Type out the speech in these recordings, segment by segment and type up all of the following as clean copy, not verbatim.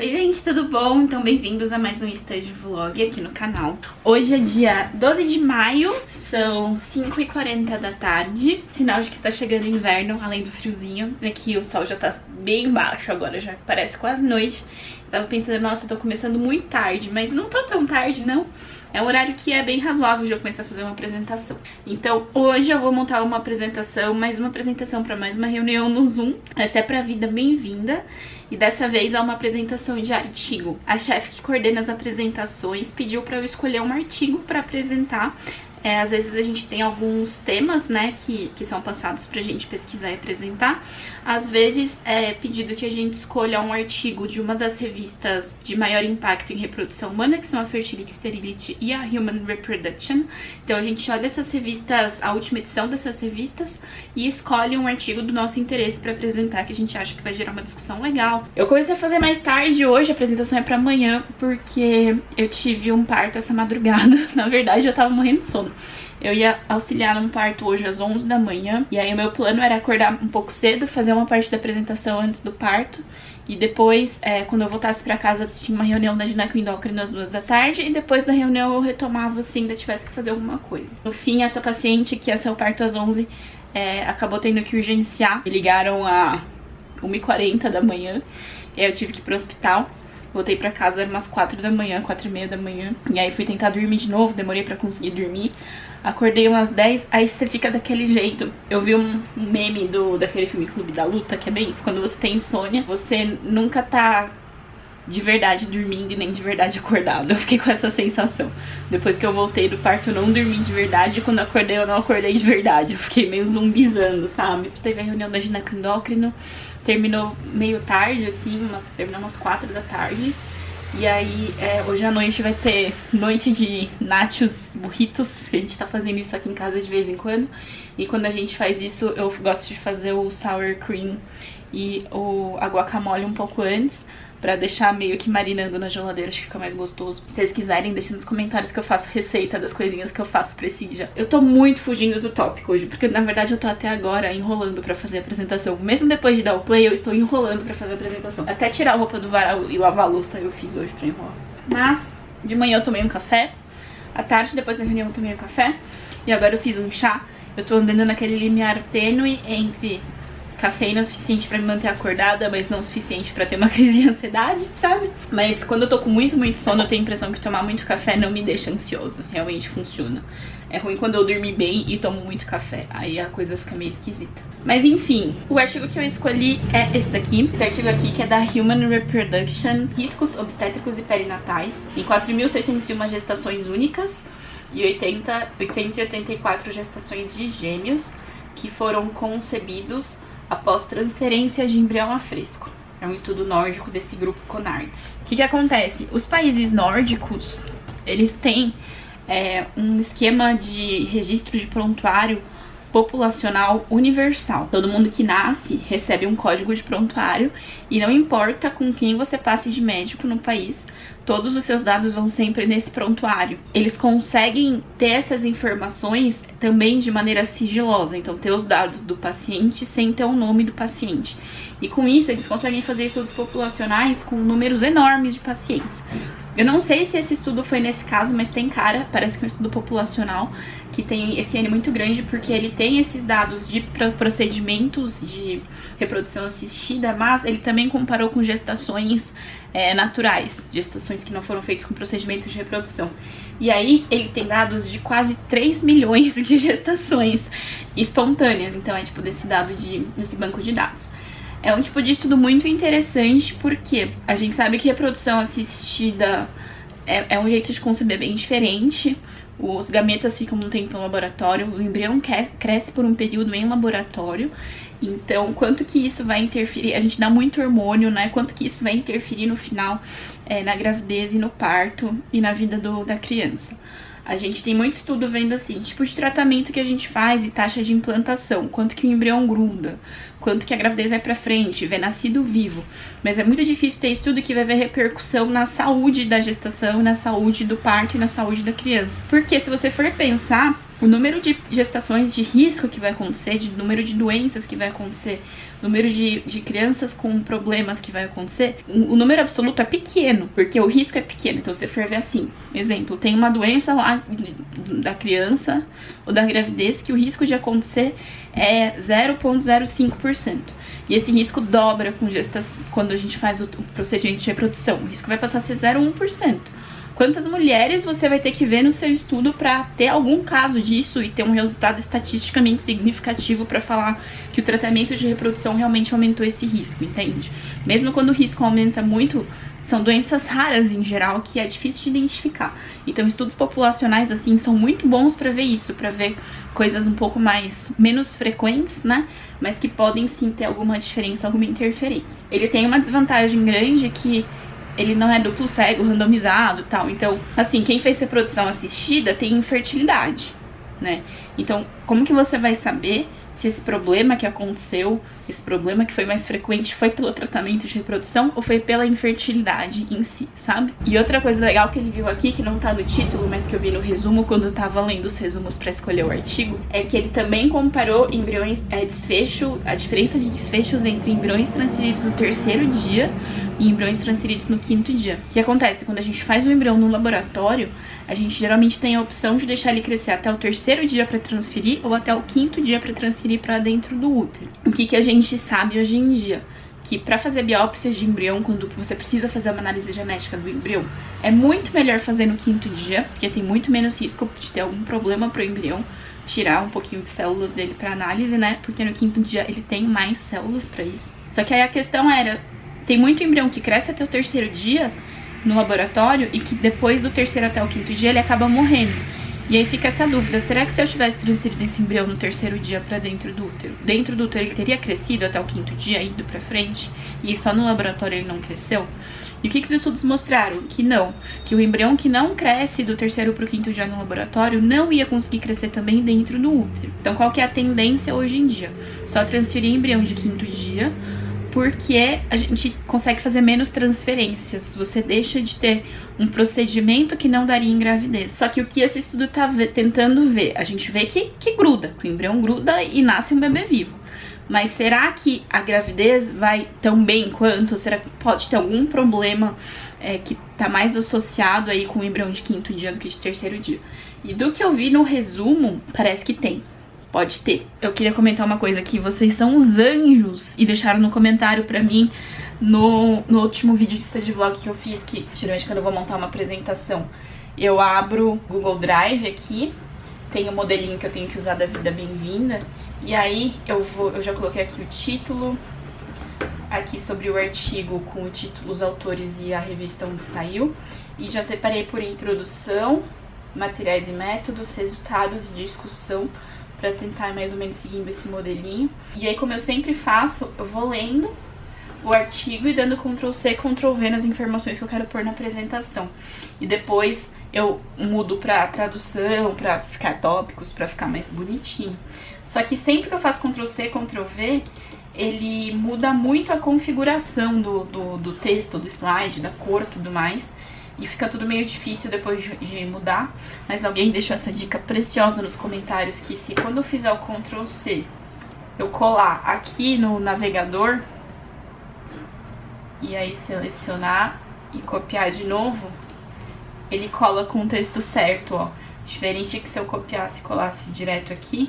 Oi gente, tudo bom? Então bem-vindos a mais um Estande Vlog aqui no canal. Hoje é dia 12 de maio, são 5h40 da tarde, sinal de que está chegando inverno, além do friozinho. Aqui o sol já tá bem baixo agora, já parece quase noite. Tava pensando, nossa, eu tô começando muito tarde, mas não tô tão tarde não. É um horário que é bem razoável de eu começar a fazer uma apresentação. Então hoje eu vou montar uma apresentação, mais uma apresentação para mais uma reunião no Zoom. Essa é pra Vida Bem-vinda. E dessa vez é uma apresentação de artigo. A chefe que coordena as apresentações pediu para eu escolher um artigo para apresentar. Às vezes a gente tem alguns temas, né, que são passados pra gente pesquisar e apresentar. Às vezes é pedido que a gente escolha um artigo de uma das revistas de maior impacto em reprodução humana, que são a Fertility Sterility e a Human Reproduction. Então a gente olha essas revistas, a última edição dessas revistas, e escolhe um artigo do nosso interesse pra apresentar, que a gente acha que vai gerar uma discussão legal. Eu comecei a fazer mais tarde hoje, a apresentação é pra amanhã, porque eu tive um parto essa madrugada. Na verdade eu tava morrendo de sono. Eu ia auxiliar num parto hoje às 11 da manhã. E aí o meu plano era acordar um pouco cedo, fazer uma parte da apresentação antes do parto. E depois, quando eu voltasse pra casa, tinha uma reunião da gineco-endócrina às 2 da tarde. E depois da reunião eu retomava, se ainda tivesse que fazer alguma coisa. No fim, essa paciente que ia ser o parto às 11, acabou tendo que urgenciar. Me ligaram a 1h40 da manhã. E aí eu tive que ir pro hospital. Voltei pra casa umas 4 da manhã, 4h30 da manhã. E aí fui tentar dormir de novo, demorei pra conseguir dormir. Acordei umas 10, aí você fica daquele jeito. Eu vi um meme daquele filme Clube da Luta, que é bem isso. Quando você tem insônia, você nunca tá de verdade dormindo e nem de verdade acordado. Eu fiquei com essa sensação. Depois que eu voltei do parto, eu não dormi de verdade. E quando eu acordei, eu não acordei de verdade. Eu fiquei meio zumbizando, sabe? Teve a reunião da gineco-endócrino. Terminou meio tarde, assim, terminou umas 4 da tarde. E aí, hoje à noite vai ter noite de nachos e burritos, que a gente tá fazendo isso aqui em casa de vez em quando. E quando a gente faz isso, eu gosto de fazer o sour cream e a guacamole um pouco antes, pra deixar meio que marinando na geladeira, acho que fica mais gostoso. Se vocês quiserem, deixem nos comentários que eu faço receita das coisinhas que eu faço pra esse dia. Eu tô muito fugindo do tópico hoje, porque na verdade eu tô até agora enrolando pra fazer a apresentação. Mesmo depois de dar o play, eu estou enrolando pra fazer a apresentação. Até tirar a roupa do varal e lavar a louça eu fiz hoje pra enrolar. Mas, de manhã eu tomei um café, à tarde, depois da reunião eu tomei um café, e agora eu fiz um chá. Eu tô andando naquele limiar tênue entre cafeína o suficiente pra me manter acordada, mas não o suficiente pra ter uma crise de ansiedade, sabe? Mas quando eu tô com muito sono, eu tenho a impressão que tomar muito café não me deixa ansiosa. Realmente funciona. É ruim quando eu dormir bem e tomo muito café. Aí a coisa fica meio esquisita. Mas enfim, o artigo que eu escolhi é esse daqui. Esse artigo aqui que é da Human Reproduction, Riscos Obstétricos e Perinatais, em 4.601 gestações únicas e 884 gestações de gêmeos que foram concebidos após transferência de embrião a fresco. É um estudo nórdico desse grupo CONARDS. O que acontece? Os países nórdicos, eles têm um esquema de registro de prontuário populacional universal. Todo mundo que nasce recebe um código de prontuário e não importa com quem você passe de médico no país, todos os seus dados vão sempre nesse prontuário. Eles conseguem ter essas informações também de maneira sigilosa, então ter os dados do paciente sem ter o nome do paciente. E com isso eles conseguem fazer estudos populacionais com números enormes de pacientes. Eu não sei se esse estudo foi nesse caso, mas tem cara, parece que é um estudo populacional, que tem esse N muito grande, porque ele tem esses dados de procedimentos de reprodução assistida, mas ele também comparou com gestações naturais, gestações que não foram feitas com procedimentos de reprodução. E aí ele tem dados de quase 3 milhões de gestações espontâneas, então é tipo desse banco de dados. É um tipo de estudo muito interessante porque a gente sabe que reprodução assistida é um jeito de conceber bem diferente. Os gametas ficam um tempo no laboratório, o embrião cresce por um período em laboratório. Então, quanto que isso vai interferir? A gente dá muito hormônio, né? Quanto que isso vai interferir no final, na gravidez e no parto e na vida da criança. A gente tem muito estudo vendo assim, tipo de tratamento que a gente faz e taxa de implantação, quanto que o embrião gruda, quanto que a gravidez vai pra frente, vê nascido vivo. Mas é muito difícil ter estudo que vai ver repercussão na saúde da gestação, na saúde do parto e na saúde da criança. Porque se você for pensar, o número de gestações de risco que vai acontecer, de número de doenças que vai acontecer, número de crianças com problemas que vai acontecer, o número absoluto é pequeno, porque o risco é pequeno. Então, você for ver assim, exemplo, tem uma doença lá da criança ou da gravidez que o risco de acontecer é 0,05%. E esse risco dobra com quando a gente faz o procedimento de reprodução. O risco vai passar a ser 0,1%. Quantas mulheres você vai ter que ver no seu estudo para ter algum caso disso e ter um resultado estatisticamente significativo para falar que o tratamento de reprodução realmente aumentou esse risco, entende? Mesmo quando o risco aumenta muito, são doenças raras em geral que é difícil de identificar. Então, estudos populacionais assim são muito bons para ver isso, para ver coisas um pouco menos frequentes, né? Mas que podem sim ter alguma diferença, alguma interferência. Ele tem uma desvantagem grande que ele não é duplo cego, randomizado e tal. Então, assim, quem fez reprodução assistida tem infertilidade, né? Então, como que você vai saber se esse problema que aconteceu, esse problema que foi mais frequente, foi pelo tratamento de reprodução ou foi pela infertilidade em si, sabe? E outra coisa legal que ele viu aqui, que não tá no título, mas que eu vi no resumo quando eu tava lendo os resumos pra escolher o artigo, é que ele também comparou embriões, a diferença de desfechos entre embriões transferidos no 3º dia e embriões transferidos no 5º dia. O que acontece? Quando a gente faz o embrião no laboratório, a gente geralmente tem a opção de deixar ele crescer até o 3º dia para transferir ou até o 5º dia para transferir para dentro do útero. O que a gente sabe hoje em dia? Que para fazer biópsias de embrião, quando você precisa fazer uma análise genética do embrião, é muito melhor fazer no 5º dia, porque tem muito menos risco de ter algum problema pro embrião, tirar um pouquinho de células dele para análise, né? Porque no 5º dia ele tem mais células para isso. Só que aí a questão era, tem muito embrião que cresce até o 3º dia no laboratório e que depois do 3º até o 5º dia ele acaba morrendo. E aí fica essa dúvida, será que se eu tivesse transferido esse embrião no 3º dia pra dentro do útero ele teria crescido até o 5º dia, indo pra frente, e só no laboratório ele não cresceu? E o que os estudos mostraram? Que não, que o embrião que não cresce do 3º pro 5º dia no laboratório não ia conseguir crescer também dentro do útero. Então qual que é a tendência hoje em dia? Só transferir embrião de 5º dia, porque a gente consegue fazer menos transferências. Você deixa de ter um procedimento que não daria em gravidez. Só que o que esse estudo tá tentando ver? A gente vê que gruda, que o embrião gruda e nasce um bebê vivo. Mas será que a gravidez vai tão bem quanto? Será que pode ter algum problema que tá mais associado aí com o embrião de 5º dia do que de 3º dia? E do que eu vi no resumo, parece que tem. Pode ter. Eu queria comentar uma coisa aqui. Vocês são os anjos e deixaram no comentário pra mim no último vídeo de study vlog que eu fiz, que geralmente quando eu vou montar uma apresentação eu abro o Google Drive aqui, tem o modelinho que eu tenho que usar da Vida Bem-vinda, e aí eu já coloquei aqui o título, aqui sobre o artigo com o título, os autores e a revista onde saiu, e já separei por introdução, materiais e métodos, resultados e discussão, pra tentar mais ou menos seguindo esse modelinho. E aí, como eu sempre faço, eu vou lendo o artigo e dando Ctrl+C, Ctrl+V nas informações que eu quero pôr na apresentação. E depois eu mudo pra tradução, pra ficar tópicos, pra ficar mais bonitinho. Só que sempre que eu faço Ctrl+C, Ctrl+V, ele muda muito a configuração do texto, do slide, da cor e tudo mais. E fica tudo meio difícil depois de mudar. Mas alguém deixou essa dica preciosa nos comentários, que se quando eu fizer o Ctrl+C, eu colar aqui no navegador, e aí selecionar e copiar de novo, ele cola com o texto certo, ó. Diferente que se eu copiasse e colasse direto aqui,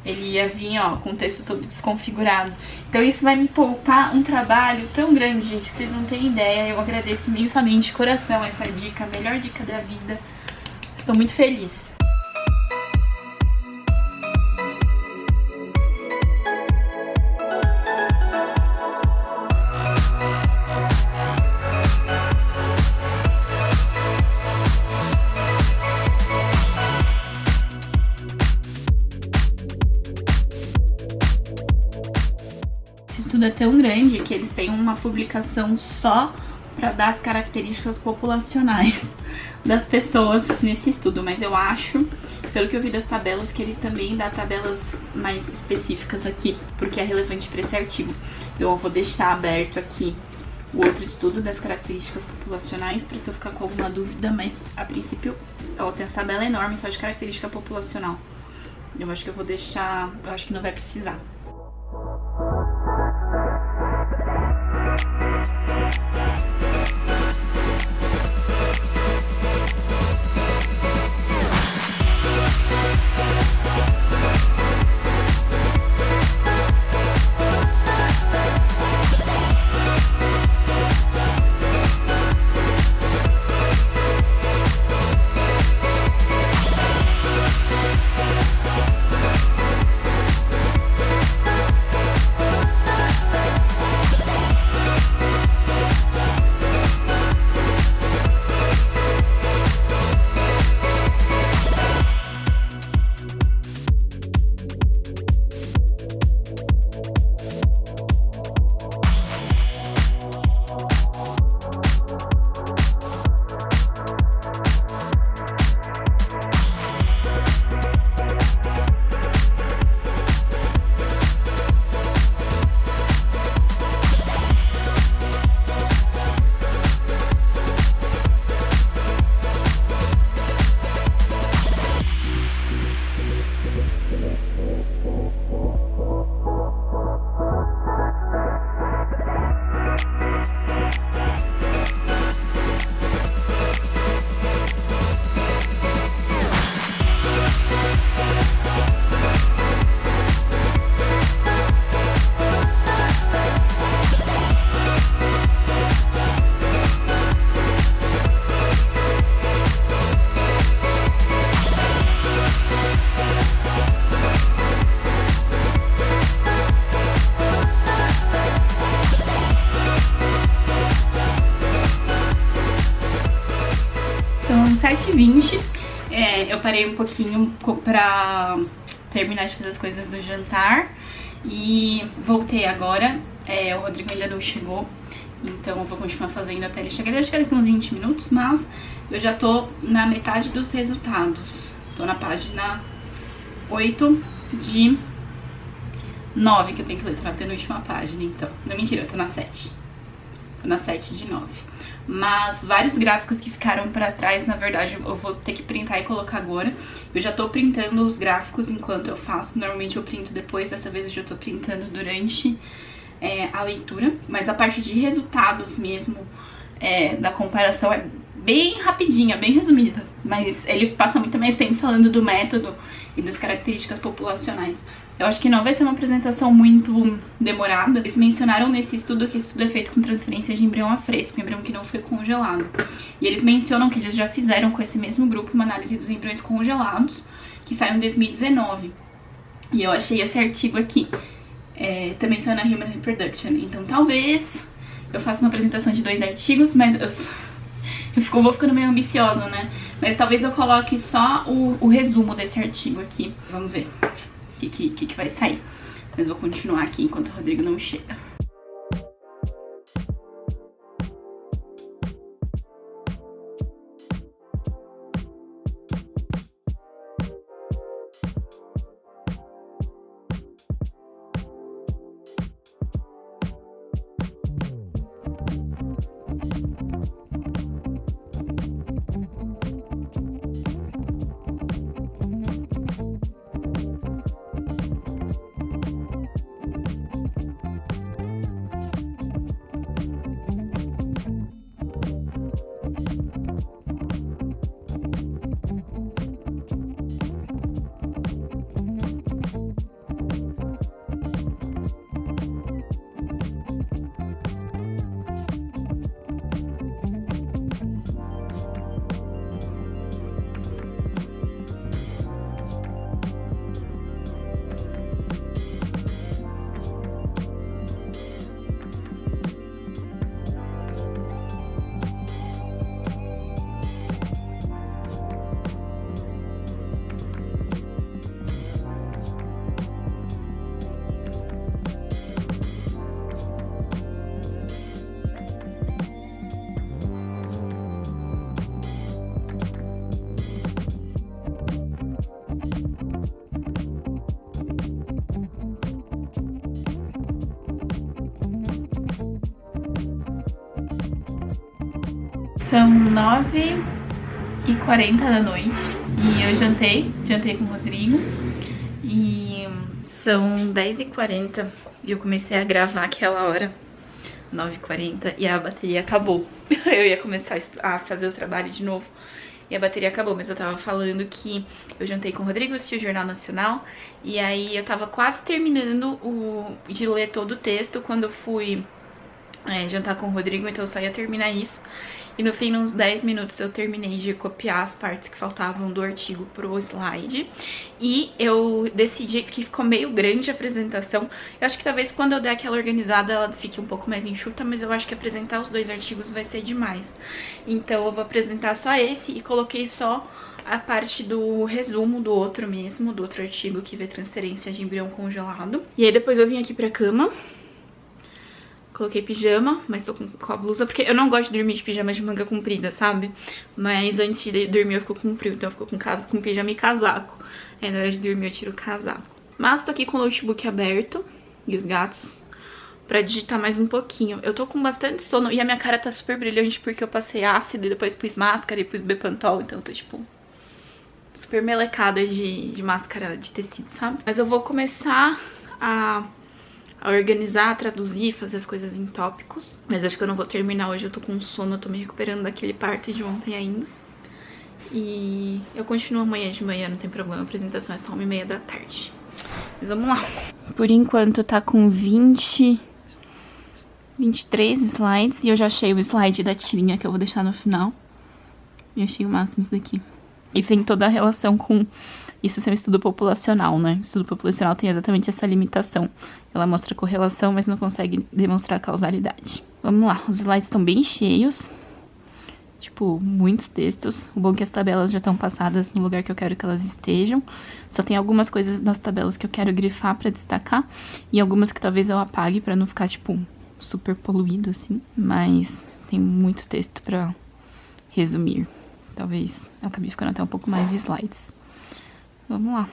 ele ia vir, ó, com o texto todo desconfigurado. Então isso vai me poupar um trabalho tão grande, gente, que vocês não têm ideia. Eu agradeço imensamente de coração essa dica, a melhor dica da vida. Estou muito feliz. Tudo é tão grande que eles têm uma publicação só para dar as características populacionais das pessoas nesse estudo, mas eu acho, pelo que eu vi das tabelas, que ele também dá tabelas mais específicas aqui, porque é relevante para esse artigo. Então eu vou deixar aberto aqui o outro estudo das características populacionais, para se eu ficar com alguma dúvida, mas a princípio, ó, tem essa tabela enorme só de característica populacional. Eu acho que eu vou deixar, eu acho que não vai precisar. São 7h20, eu parei um pouquinho pra terminar de fazer as coisas do jantar e voltei agora. O Rodrigo ainda não chegou, então eu vou continuar fazendo até ele chegar. Ele acho que daqui uns 20 minutos, mas eu já tô na metade dos resultados. Tô na página 8 de 9, que eu tenho que ler, tô na penúltima página, então. Não, mentira, eu tô na 7. Tô na 7 de 9. Mas vários gráficos que ficaram pra trás, na verdade, eu vou ter que printar e colocar agora. Eu já tô printando os gráficos enquanto eu faço. Normalmente eu printo depois, dessa vez eu já tô printando durante a leitura. Mas a parte de resultados mesmo, da comparação, é bem rapidinha, bem resumida. Mas ele passa muito mais tempo falando do método e das características populacionais. Eu acho que não vai ser uma apresentação muito demorada. Eles mencionaram nesse estudo que esse estudo é feito com transferência de embrião a fresco, embrião que não foi congelado. E eles mencionam que eles já fizeram com esse mesmo grupo uma análise dos embriões congelados, que saiu em 2019. E eu achei esse artigo aqui. Também saiu na Human Reproduction. Então talvez eu faça uma apresentação de 2 artigos, mas vou ficando meio ambiciosa, né? Mas talvez eu coloque só o resumo desse artigo aqui. Vamos ver o que vai sair. Mas vou continuar aqui enquanto o Rodrigo não chega. São 9h40 da noite e eu jantei com o Rodrigo e são 10h40 e eu comecei a gravar aquela hora, 9h40, e a bateria acabou. Eu ia começar a fazer o trabalho de novo e a bateria acabou, mas eu tava falando que eu jantei com o Rodrigo, assisti o Jornal Nacional e aí eu tava quase terminando de ler todo o texto quando eu fui jantar com o Rodrigo, então eu só ia terminar isso. E no fim, uns 10 minutos, eu terminei de copiar as partes que faltavam do artigo pro slide. E eu decidi que ficou meio grande a apresentação. Eu acho que talvez quando eu der aquela organizada, ela fique um pouco mais enxuta, mas eu acho que apresentar os 2 artigos vai ser demais. Então eu vou apresentar só esse e coloquei só a parte do resumo do outro mesmo, do outro artigo que vê transferência de embrião congelado. E aí depois eu vim aqui pra cama. Coloquei pijama, mas tô com a blusa, porque eu não gosto de dormir de pijama de manga comprida, sabe? Mas antes de dormir eu fico com frio, então eu fico com pijama e casaco. Aí na hora de dormir eu tiro o casaco. Mas tô aqui com o notebook aberto e os gatos pra digitar mais um pouquinho. Eu tô com bastante sono e a minha cara tá super brilhante porque eu passei ácido e depois pus máscara e pus Bepantol, então eu tô tipo super melecada de máscara de tecido, sabe? Mas eu vou começar a organizar, traduzir, fazer as coisas em tópicos. Mas acho que eu não vou terminar hoje, eu tô com sono, eu tô me recuperando daquele parto de ontem ainda. E eu continuo amanhã de manhã, não tem problema, a apresentação é só 1h30 da tarde. Mas vamos lá. Por enquanto tá com 23 slides e eu já achei o slide da tirinha que eu vou deixar no final. E achei o máximo isso daqui. E tem toda a relação com isso ser um estudo populacional, né? O estudo populacional tem exatamente essa limitação. Ela mostra correlação, mas não consegue demonstrar causalidade. Vamos lá, os slides estão bem cheios. Tipo, muitos textos. O bom é que as tabelas já estão passadas no lugar que eu quero que elas estejam. Só tem algumas coisas nas tabelas que eu quero grifar pra destacar. E algumas que talvez eu apague pra não ficar, tipo, super poluído, assim. Mas tem muito texto pra resumir. Talvez eu acabe ficando até um pouco mais de slides. Vamos lá.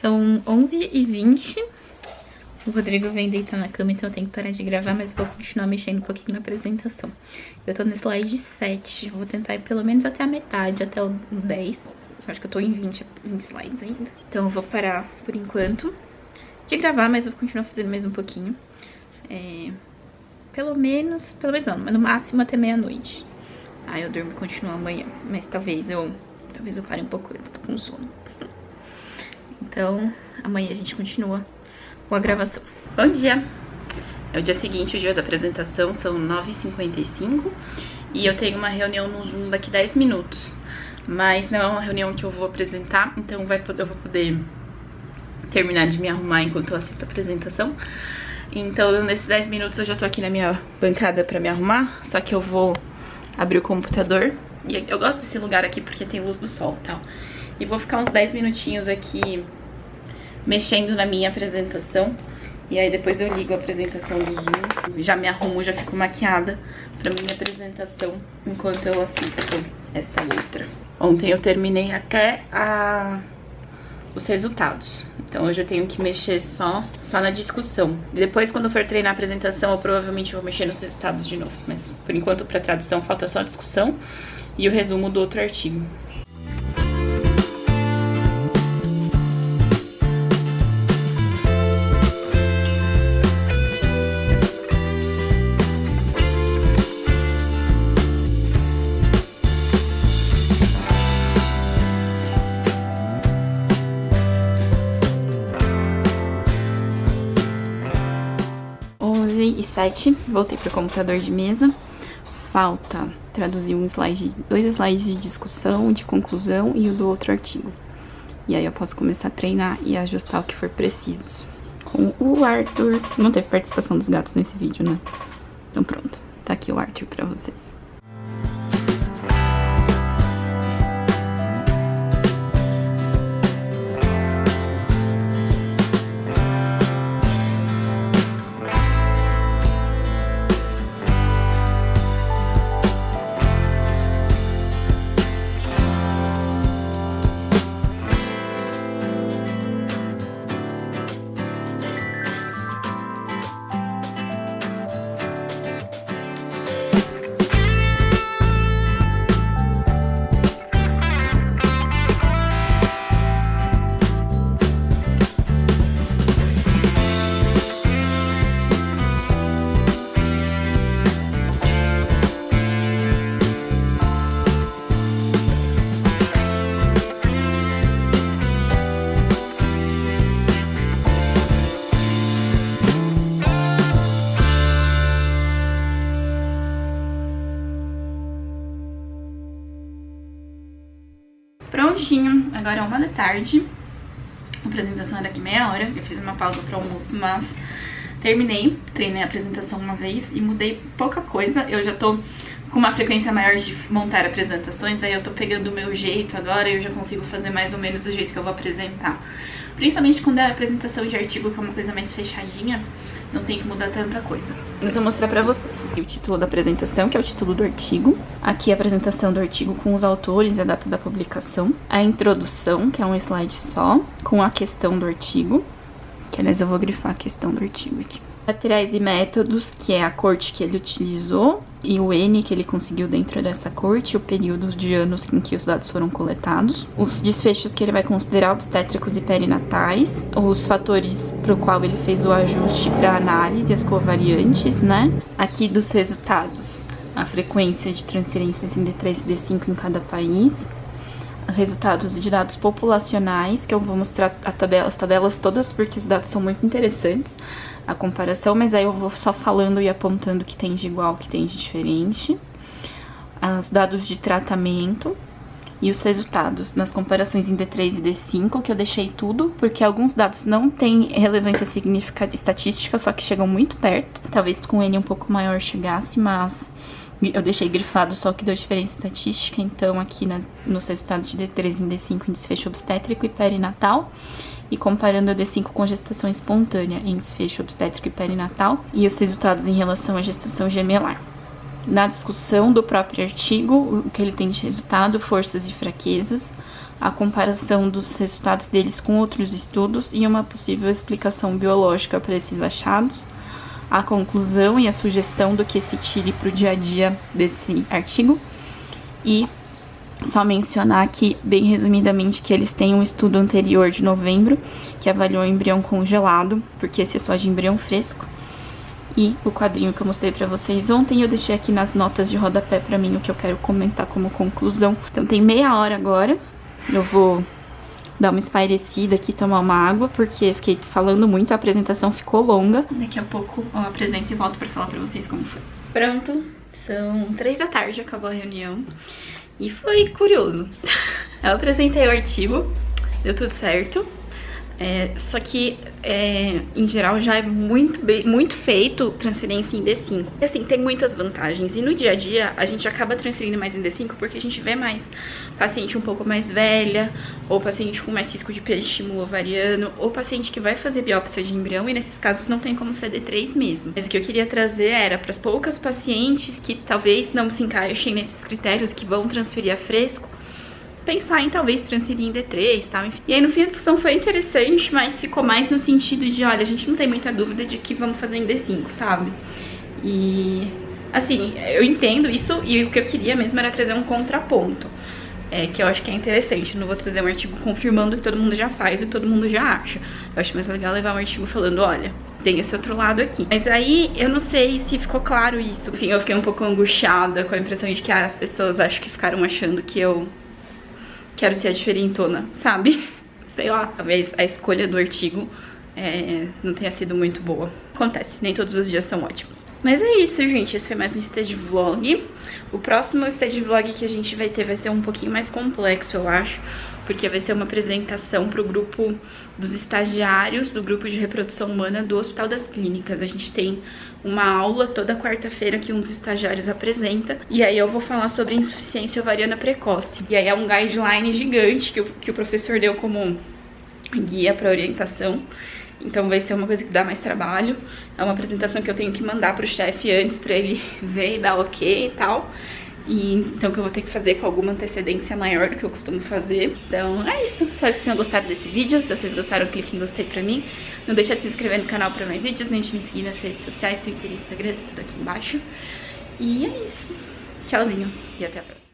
São 11h20. O Rodrigo vem deitar na cama, então eu tenho que parar de gravar, mas vou continuar mexendo um pouquinho na apresentação. Eu tô no slide 7, vou tentar ir pelo menos até a metade, até o 10. Acho que eu tô em 20 slides ainda. Então eu vou parar por enquanto de gravar, mas eu vou continuar fazendo mais um pouquinho. Pelo menos não, mas no máximo até meia-noite. Aí eu durmo e continuo amanhã, mas talvez eu pare um pouco antes, tô com sono. Então, amanhã a gente continua com a gravação. Bom dia! É o dia seguinte, o dia da apresentação, são 9h55 e eu tenho uma reunião no Zoom daqui 10 minutos. Mas não é uma reunião que eu vou apresentar, então eu vou poder terminar de me arrumar enquanto eu assisto a apresentação. Então, nesses 10 minutos eu já tô aqui na minha bancada pra me arrumar, só que eu vou abrir o computador. E eu gosto desse lugar aqui porque tem luz do sol e tal. E vou ficar uns 10 minutinhos aqui mexendo na minha apresentação. E aí depois eu ligo a apresentação do Zoom, já me arrumo, já fico maquiada pra minha apresentação enquanto eu assisto esta outra. Ontem eu terminei até os resultados. Então hoje eu tenho que mexer só na discussão. Depois, quando eu for treinar a apresentação, eu provavelmente vou mexer nos resultados de novo. Mas por enquanto, para tradução, falta só a discussão e o resumo do outro artigo. E 7, voltei para o computador de mesa. Falta traduzir dois slides de discussão, de conclusão e o do outro artigo. E aí eu posso começar a treinar e ajustar o que for preciso. Com o Arthur. Não teve participação dos gatos nesse vídeo, né? Então pronto, tá aqui o Arthur para vocês. Prontinho, agora é 1 da tarde. A apresentação era daqui meia hora. Eu fiz uma pausa para almoço, mas terminei. Treinei a apresentação uma vez e mudei pouca coisa. Eu já tô com uma frequência maior de montar apresentações, aí eu tô pegando o meu jeito agora e eu já consigo fazer mais ou menos do jeito que eu vou apresentar. Principalmente quando é a apresentação de artigo, que é uma coisa mais fechadinha, não tem que mudar tanta coisa. Mas eu vou mostrar pra vocês o título da apresentação, que é o título do artigo. Aqui a apresentação do artigo com os autores e a data da publicação. A introdução, que é um slide só, com a questão do artigo. Que, aliás, eu vou grifar a questão do artigo aqui. Materiais e métodos, que é a corte que ele utilizou e o N que ele conseguiu dentro dessa corte, o período de anos em que os dados foram coletados, os desfechos que ele vai considerar obstétricos e perinatais, os fatores para o qual ele fez o ajuste para análise, as covariantes, né? Aqui dos resultados, a frequência de transferências em D3 e D5 em cada país, resultados de dados populacionais, que eu vou mostrar as tabelas todas porque os dados são muito interessantes, a comparação, mas aí eu vou só falando e apontando o que tem de igual, o que tem de diferente, os dados de tratamento e os resultados nas comparações em D3 e D5, que eu deixei tudo, porque alguns dados não têm relevância significativa estatística, só que chegam muito perto, talvez com N um pouco maior chegasse, mas eu deixei grifado só o que deu diferença estatística, então aqui nos resultados de D3 e D5 em desfecho obstétrico e perinatal, e comparando a D5 com gestação espontânea em desfecho obstétrico e perinatal, e os resultados em relação à gestação gemelar. Na discussão do próprio artigo, o que ele tem de resultado, forças e fraquezas, a comparação dos resultados deles com outros estudos e uma possível explicação biológica para esses achados, a conclusão e a sugestão do que se tire para o dia a dia desse artigo, e só mencionar aqui, bem resumidamente, que eles têm um estudo anterior de novembro que avaliou o embrião congelado, porque esse é só de embrião fresco, e o quadrinho que eu mostrei pra vocês ontem, eu deixei aqui nas notas de rodapé pra mim o que eu quero comentar como conclusão. Então tem meia hora agora, eu vou dar uma espairecida aqui, tomar uma água, porque fiquei falando muito, a apresentação ficou longa. Daqui a pouco eu apresento e volto pra falar pra vocês como foi. Pronto, são 3 da tarde, acabou a reunião. E foi curioso. Eu apresentei o artigo, deu tudo certo. Só que, em geral, já é muito feito transferência em D5. E assim, tem muitas vantagens. E no dia a dia, a gente acaba transferindo mais em D5 porque a gente vê mais paciente um pouco mais velha, ou paciente com mais risco de peristímulo ovariano, ou paciente que vai fazer biópsia de embrião, e nesses casos não tem como ser D3 mesmo. Mas o que eu queria trazer era para as poucas pacientes que talvez não se encaixem nesses critérios, que vão transferir a fresco, pensar em talvez transferir em D3 e tal, enfim. E aí no fim a discussão foi interessante, mas ficou mais no sentido de, olha, a gente não tem muita dúvida de que vamos fazer em D5, sabe? E assim, eu entendo isso e o que eu queria mesmo era trazer um contraponto. Que eu acho que é interessante. Eu não vou trazer um artigo confirmando o que todo mundo já faz e todo mundo já acha. Eu acho mais legal levar um artigo falando, olha, tem esse outro lado aqui. Mas aí, eu não sei se ficou claro isso. Enfim, eu fiquei um pouco angustiada com a impressão de que as pessoas acho que ficaram achando que eu quero ser a diferentona, sabe? Sei lá, talvez a escolha do artigo não tenha sido muito boa. Acontece, nem todos os dias são ótimos. Mas é isso, gente, esse foi mais um stage vlog. O próximo stage vlog que a gente vai ter vai ser um pouquinho mais complexo, eu acho, porque vai ser uma apresentação pro grupo dos estagiários do grupo de reprodução humana do Hospital das Clínicas. A gente tem uma aula toda quarta-feira que um dos estagiários apresenta, e aí eu vou falar sobre insuficiência ovariana precoce. E aí é um guideline gigante que o professor deu como guia para orientação. Então vai ser uma coisa que dá mais trabalho. É uma apresentação que eu tenho que mandar pro chefe antes pra ele ver e dar ok e tal. Então que eu vou ter que fazer com alguma antecedência maior do que eu costumo fazer. Então é isso. Espero que vocês tenham gostado desse vídeo. Se vocês gostaram, clique em gostei pra mim. Não deixa de se inscrever no canal pra mais vídeos. Não deixe de me seguir nas redes sociais, Twitter e Instagram, tudo aqui embaixo. E é isso. Tchauzinho e até a próxima.